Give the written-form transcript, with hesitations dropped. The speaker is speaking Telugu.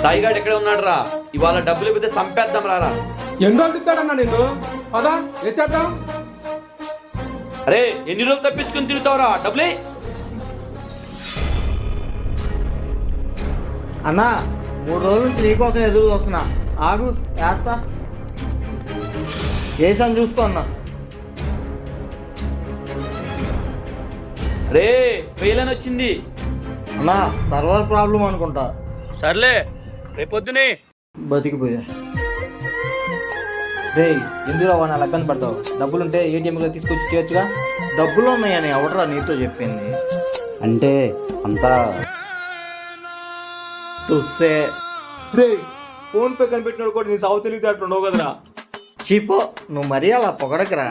సాయిగాడు ఎక్కడ ఉన్నాడు రా? ఇవాళ డబ్బులు ఇవ్వతే సంపేద్దాం రారా. ఎన్ని రోజులు తిప్పాడన్నా నిన్ను? పదా వేసేద్దాం. అరే ఎన్ని రోజులు తప్పించుకుని తిరుగుతావురా? డబ్బులే. అన్నా 3 రోజుల నుంచి నీకోసం ఎదురు చూస్తున్నా. ఆగు వేస్తా. వేసాను చూసుకో అన్నా. రే ఫెయిల్ అని వచ్చింది అన్నా సర్వర్ ప్రాబ్లం అనుకుంటా. సర్లే రేపొద్దునే బతికిపోయా. రే ఎందుకు రావా నా లెక్కన పడతావు? డబ్బులుంటే ఏటీఎంలో తీసుకొచ్చి చేయొచ్చుగా. డబ్బులు ఉన్నాయని ఎవడరా నీతో చెప్పింది? అంటే అంతా తుస్సే. రే ఫోన్ పే కనిపెట్టినాడు కూడా నీ సాగు తెలివితే అట్లా ఉండవు కదరా. చీపో నువ్వు మరీ అలా పొగడకరా.